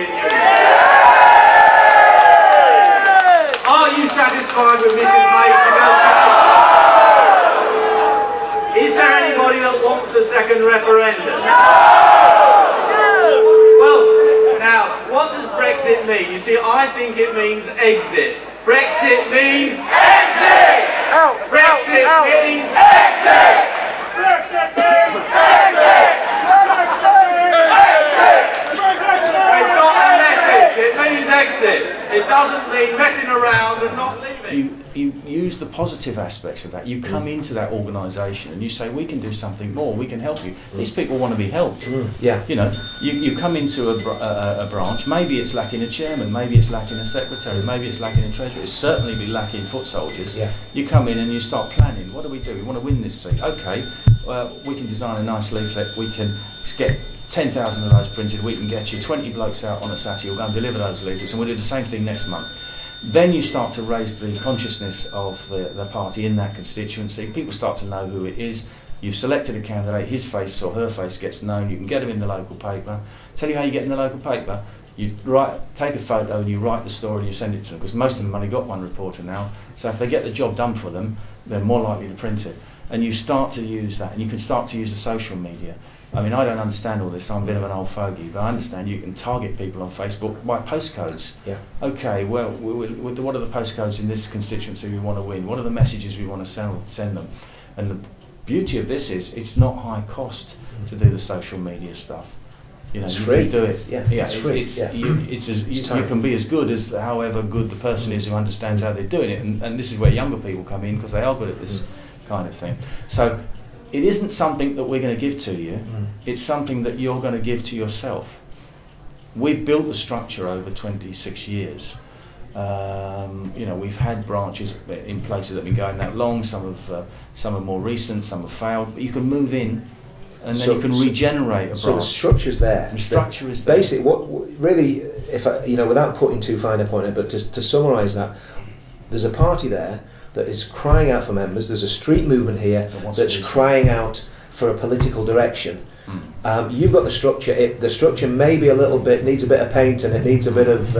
Union? Are you satisfied with Mrs May's negotiation? Is there anybody that wants a second referendum? Well, now, what does Brexit mean? You see, I think it means exit. Brexit means exit! Brexit means exit! Brexit means exit! We've got the message. It means exit. It doesn't mean messing around and not leaving. You use the positive aspects of that. You come into that organisation and you say, we can do something more, we can help you. These people want to be helped. Yeah. You know, you come into a branch, maybe it's lacking a chairman, maybe it's lacking a secretary, maybe it's lacking a treasurer, it's certainly be lacking foot soldiers. Yeah. You come in and you start planning. What do? We want to win this seat. Okay, we can design a nice leaflet, we can get 10,000 of those printed, we can get you 20 blokes out on a Saturday, we'll go and deliver those leaflets, and we'll do the same thing next month. Then you start to raise the consciousness of the party in that constituency. People start to know who it is. You've selected a candidate, his face or her face gets known, you can get them in the local paper. Tell you how you get in the local paper. You take a photo and you write the story and you send it to them, because most of them only got one reporter now, so if they get the job done for them, they're more likely to print it. And you start to use that, and you can start to use the social media. I mean, I don't understand all this, I'm a bit of an old fogey, but I understand you can target people on Facebook by postcodes. Yeah. Okay, well, what are the postcodes in this constituency we want to win? What are the messages we want to send them? And the beauty of this is, it's not high cost to do the social media stuff. You know, it's you free. can do it. Yeah, yeah, it's free. You can be as good as however good the person is who understands how they're doing it. And this is where younger people come in, because they are good at this kind of thing. So it isn't something that we're going to give to you, it's something that you're going to give to yourself. We've built the structure over 26 years. You know, we've had branches in places that have been going that long, some are more recent, some have failed, but you can move in and then you can regenerate a branch. So the structure's there. The structure is there. Basically, what really, if I, you know, without putting too fine a point on it, but to summarise that, there's a party there that is crying out for members. There's a street movement here that's crying out for a political direction. You've got the structure. The structure maybe a little bit needs a bit of paint and it needs a bit of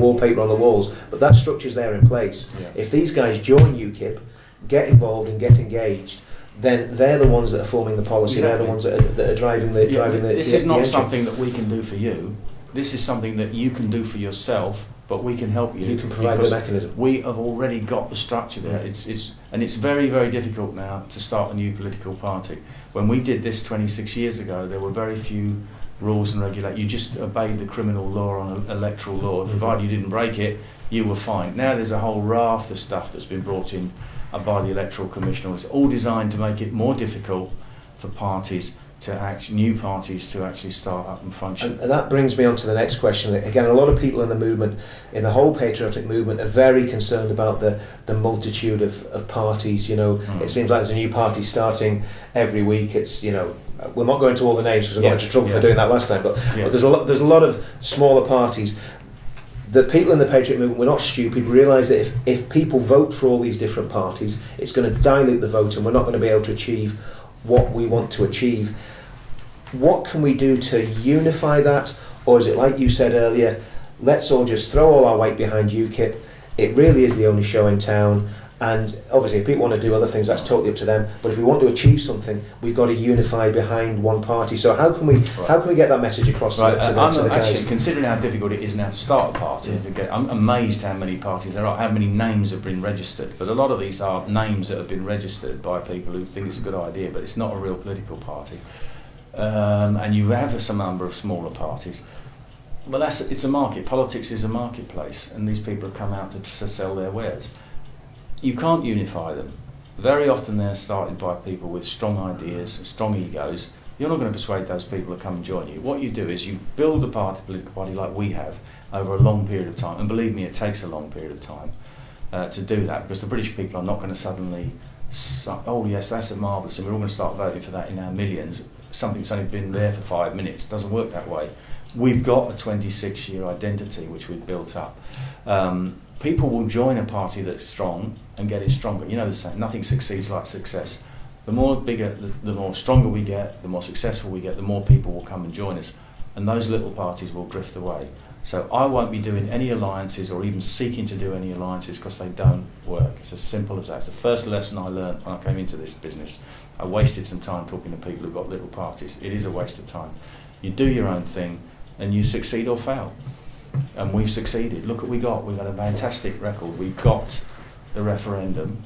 wallpaper on the walls, but that structure's there in place. Yeah. If these guys join UKIP, get involved and get engaged, then they're the ones that are forming the policy. Exactly. They're the ones that are driving the This is not something that we can do for you. This is something that you can do for yourself. But we can help you. You can provide the mechanism. We have already got the structure there. And it's very, very difficult now to start a new political party. When we did this 26 years ago, there were very few rules and regulations. You just obeyed the criminal law on electoral law. Provided you didn't break it, you were fine. Now there's a whole raft of stuff that's been brought in by the Electoral Commission. It's all designed to make it more difficult for parties new parties to actually start up and function. And that brings me on to the next question. Again, a lot of people in the movement, in the whole patriotic movement, are very concerned about the multitude of parties. You know, it seems like there's a new party starting every week. It's, you know, we'll not go into all the names because I got into trouble for doing that last time. But there's a lot of smaller parties. The people in the patriot movement, we're not stupid. We realise that if people vote for all these different parties, it's going to dilute the vote, and we're not going to be able to achieve what we want to achieve. What can we do to unify that? Or is it like you said earlier, let's all just throw all our weight behind UKIP? It really is the only show in town, and obviously if people want to do other things, that's totally up to them, but if we want to achieve something, we've got to unify behind one party. So how can we get that message across to the guys? Actually, considering how difficult it is now to start a party, I'm amazed how many parties there are, how many names have been registered, but a lot of these are names that have been registered by people who think it's a good idea, but it's not a real political party. And you have some number of smaller parties, but it's a market. Politics is a marketplace, and these people have come out to sell their wares. You can't unify them. Very often they're started by people with strong ideas, strong egos. You're not going to persuade those people to come and join you. What you do is you build a political party like we have over a long period of time, and believe me, it takes a long period of time to do that, because the British people are not going to suddenly, oh yes, that's a marvellous, and we're all going to start voting for that in our millions. Something that's only been there for 5 minutes. It doesn't work that way. We've got a 26-year identity which we've built up. People will join a party that's strong and get it stronger. You know the saying, nothing succeeds like success. The more bigger, the more stronger we get, the more successful we get, the more people will come and join us. and those little parties will drift away. So I won't be doing any alliances or even seeking to do any alliances because they don't work. It's as simple as that. It's the first lesson I learned when I came into this business. I wasted some time talking to people who've got little parties. It is a waste of time. You do your own thing and you succeed or fail. And we've succeeded. Look what we got. We've got a fantastic record. We got the referendum.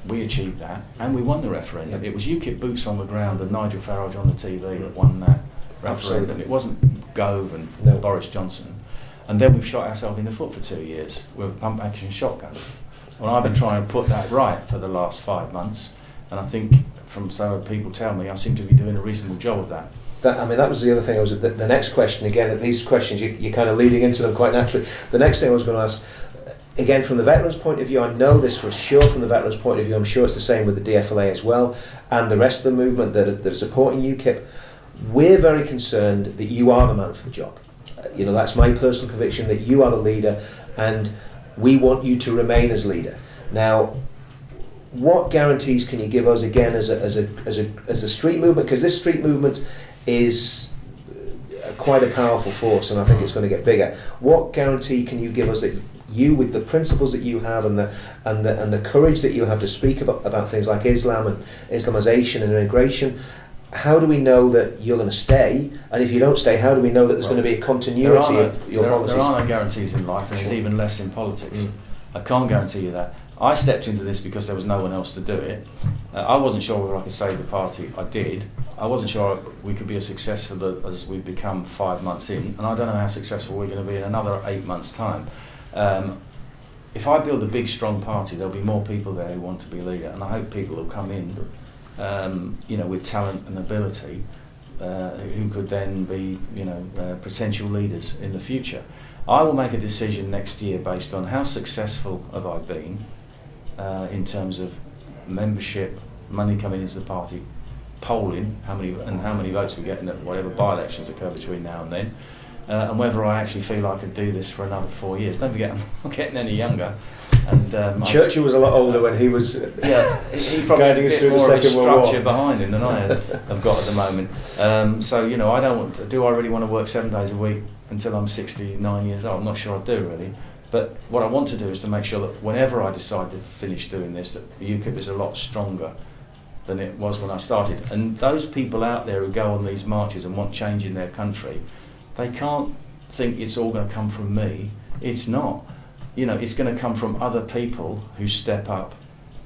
We achieved that, and we won the referendum. It was UKIP boots on the ground and Nigel Farage on the TV that won that referendum. Absolutely. It wasn't Gove and Boris Johnson. And then we've shot ourselves in the foot for 2 years with a pump-action shotgun. Well, I've been trying to put that right for the last 5 months, and I think from some people tell me I seem to be doing a reasonable job of that. That was the other thing. The next question, again, these questions, you're kind of leading into them quite naturally. The next thing I was going to ask, again, from the veterans' point of view, I know this for sure from the veterans' point of view, I'm sure it's the same with the DFLA as well, and the rest of the movement that are supporting UKIP. We're very concerned that you are the man for the job. That's my personal conviction, that you are the leader, and we want you to remain as leader. Now, what guarantees can you give us, again, as a street movement? Because this street movement is quite a powerful force, and I think it's going to get bigger. What guarantee can you give us that you, with the principles that you have and the courage that you have to speak about things like Islam and Islamization and immigration, how do we know that you're going to stay? And if you don't stay, how do we know that there's going to be a continuity of your policies? There are no guarantees in life, and there's even less in politics. I can't guarantee you that. I stepped into this because there was no one else to do it. I wasn't sure whether I could save the party. I did. I wasn't sure we could be as successful as we've become 5 months in, and I don't know how successful we're going to be in another 8 months' time. If I build a big, strong party, there'll be more people there who want to be leader, and I hope people will come in, with talent and ability, who could then be, potential leaders in the future. I will make a decision next year based on how successful have I been in terms of membership, money coming into the party, polling, how many votes we get in whatever by-elections occur between now and then. And whether I actually feel I could do this for another 4 years. Don't forget, I'm not getting any younger. And Churchill was a lot older when he was he probably guiding us through the Second World War. Structure behind him than I have got at the moment. I don't want to. Do I really want to work 7 days a week until I'm 69 years old? I'm not sure I do really. But what I want to do is to make sure that whenever I decide to finish doing this, that UKIP is a lot stronger than it was when I started. And those people out there who go on these marches and want change in their country, they can't think it's all going to come from me. It's not. It's going to come from other people who step up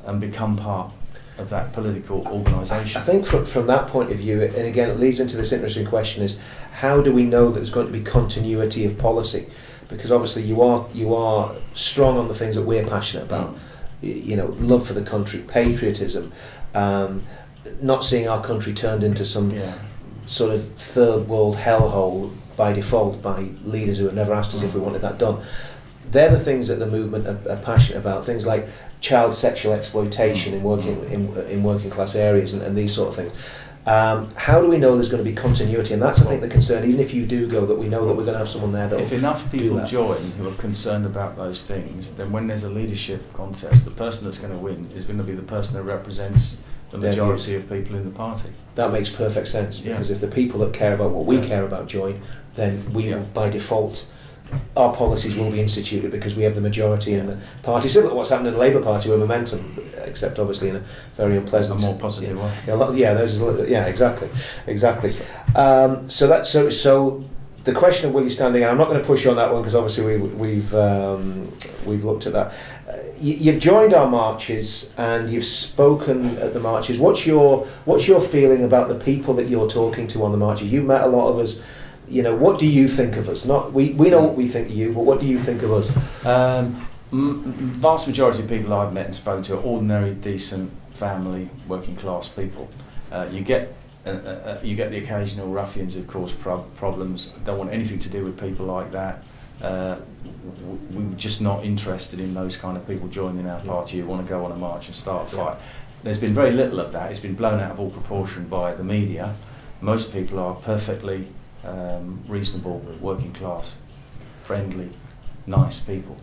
and become part of that political organisation. I think from that point of view, and again it leads into this interesting question, is how do we know that there's going to be continuity of policy? Because obviously you are strong on the things that we're passionate about. Love for the country, patriotism, not seeing our country turned into some sort of third world hellhole by default by leaders who have never asked us if we wanted that done. They're the things that the movement are passionate about. Things like child sexual exploitation in working class areas and these sort of things. How do we know there's going to be continuity? And that's, I think, the concern. Even if you do go, that we know that we're going to have someone there that if enough people join who are concerned about those things, then when there's a leadership contest, the person that's going to win is going to be the person that represents the majority of people in the party. That makes perfect sense, because if the people that care about what we care about join, then we will, by default, our policies will be instituted because we have the majority in the party. Similar to what's happened in the Labour Party with Momentum, except obviously in a very unpleasant, a more positive way. Exactly. So the question of will you standing, and I'm not going to push you on that one because obviously we've looked at that. You've joined our marches and you've spoken at the marches. What's your feeling about the people that you're talking to on the marches? You've met a lot of us. What do you think of us? We know what we think of you, but what do you think of us? Vast majority of people I've met and spoken to are ordinary, decent, family, working class people. You get the occasional ruffians who cause problems. Don't want anything to do with people like that. We're just not interested in those kind of people joining our party who want to go on a march and start a fight. There's been very little of that. It's been blown out of all proportion by the media. Most people are perfectly reasonable, working class, friendly, nice people.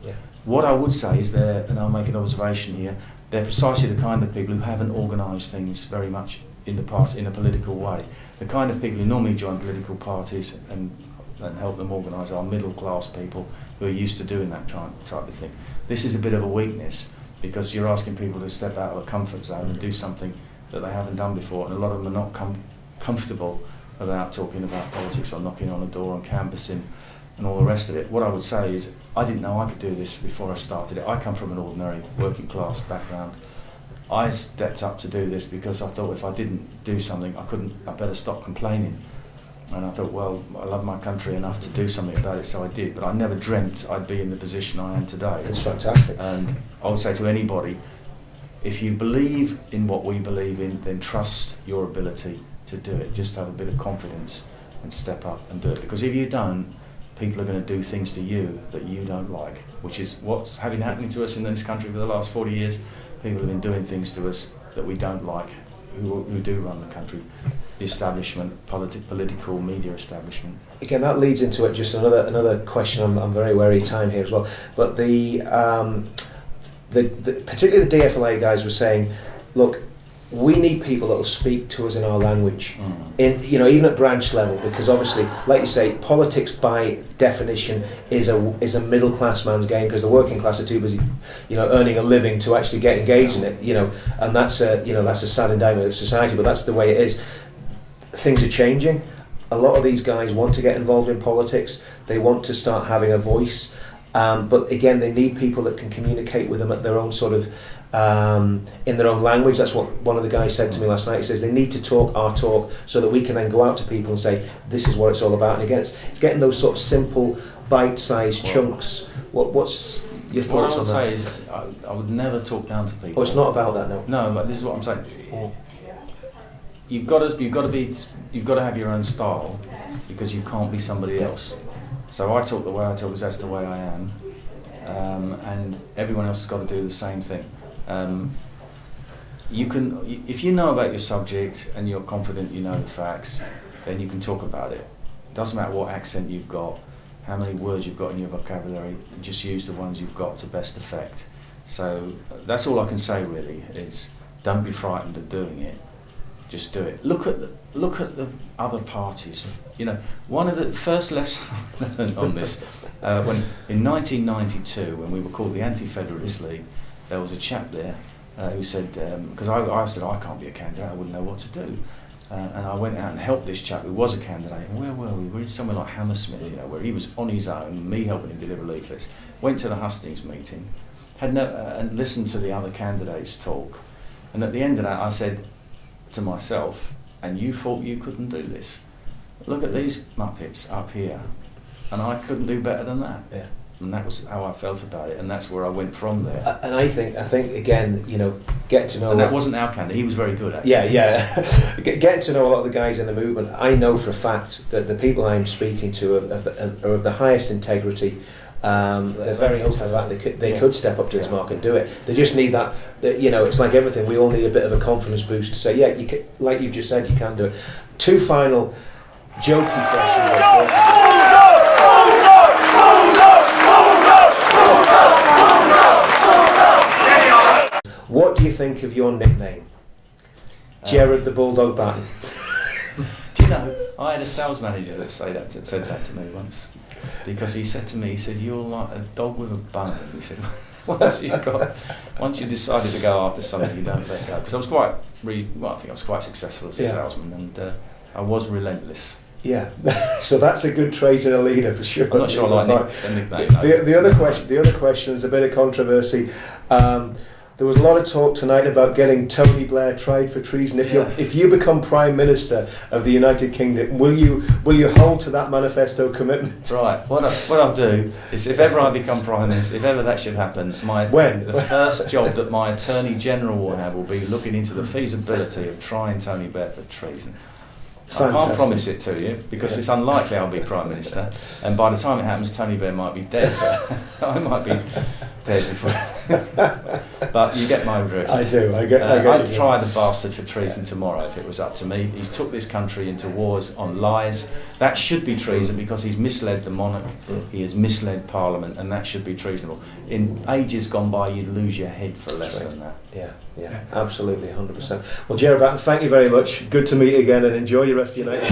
What I would say is and I'll make an observation here, they're precisely the kind of people who haven't organised things very much in the past in a political way. The kind of people who normally join political parties and and help them organise our middle class people who are used to doing that type of thing. This is a bit of a weakness because you're asking people to step out of a comfort zone and do something that they haven't done before, and a lot of them are not comfortable about talking about politics or knocking on a door and canvassing and all the rest of it. What I would say is I didn't know I could do this before I started it. I come from an ordinary working class background. I stepped up to do this because I thought if I didn't do something I better stop complaining. And I thought, well, I love my country enough to do something about it, so I did. But I never dreamt I'd be in the position I am today. It's fantastic. And I would say to anybody, if you believe in what we believe in, then trust your ability to do it. Just have a bit of confidence and step up and do it. Because if you don't, people are going to do things to you that you don't like, which is what's having happening to us in this country for the last 40 years. People have been doing things to us that we don't like, who do run the country. The establishment, political, media establishment. Again, that leads into it. Just another question. I'm very wary of time here as well. But particularly the DFLA guys were saying, look, we need people that will speak to us in our language, even at branch level, because obviously, like you say, politics by definition is a middle class man's game, because the working class are too busy, earning a living to actually get engaged in it, and that's a sad indictment of society, but that's the way it is. Things are changing. A lot of these guys want to get involved in politics. They want to start having a voice, but again, they need people that can communicate with them at their own sort of in their own language. That's what one of the guys said to me last night. He says they need to talk our talk so that we can then go out to people and say this is what it's all about. And again, it's getting those sort of simple bite-sized chunks. What's your thoughts on that? What I would say is I would never talk down to people. Oh, it's not about that, no. No, but this is what I'm saying. You've got to have your own style, because you can't be somebody else. So I talk the way I talk because that's the way I am, and everyone else has got to do the same thing. If you know about your subject and you're confident you know the facts, then you can talk about it. It doesn't matter what accent you've got, how many words you've got in your vocabulary, just use the ones you've got to best effect. So that's all I can say really, is don't be frightened of doing it, just do it. Look at the other parties. One of the first lessons on this, when in 1992, when we were called the Anti-Federalist League, there was a chap there who said, because I said I can't be a candidate, I wouldn't know what to do. And I went out and helped this chap who was a candidate. And where were we? We were in somewhere like Hammersmith, where he was on his own, me helping him deliver leaflets. Went to the hustings meeting, and listened to the other candidates talk. And at the end of that, I said to myself, and you thought you couldn't do this? Look at these muppets up here, and I couldn't do better than that. Yeah. And that was how I felt about it, and that's where I went from there. And I think again, get to know. And that wasn't our candidate; he was very good, actually. Yeah. Getting to know a lot of the guys in the movement, I know for a fact that the people I'm speaking to are of the highest integrity. They're very open to that they could step up to this mark and do it. They just need that. It's like everything. We all need a bit of a confidence boost to say, yeah, you can, like you just said, you can do it. Two final jokey questions. What do you think of your nickname? Gerard the Bulldog Batten. Do you know, I had a sales manager that said that to me once, because he said to me, you're like a dog with a bone. He said, once you decided to go after something, you don't let go. Because I was I think I was quite successful as a salesman, and I was relentless. Yeah, so that's a good trait in a leader for sure. I'm not sure I like the nickname. The other question is a bit of controversy. There was a lot of talk tonight about getting Tony Blair tried for treason. If you become Prime Minister of the United Kingdom, will you hold to that manifesto commitment? Right. What I'll do is, if ever I become Prime Minister, if ever that should happen, the first job that my Attorney General will have will be looking into the feasibility of trying Tony Blair for treason. Fantastic. I can't promise it to you, because it's unlikely I'll be Prime Minister, and by the time it happens, Tony Blair might be dead. I might be dead before. But you get my drift. I do. I get I'd try the bastard for treason tomorrow if it was up to me. He's took this country into wars on lies. That should be treason, because he's misled the monarch. He has misled Parliament, and that should be treasonable. In ages gone by, you'd lose your head for less than that. Yeah, absolutely, 100%. Well, Gerard Batten, thank you very much. Good to meet you again, and enjoy your rest of your night.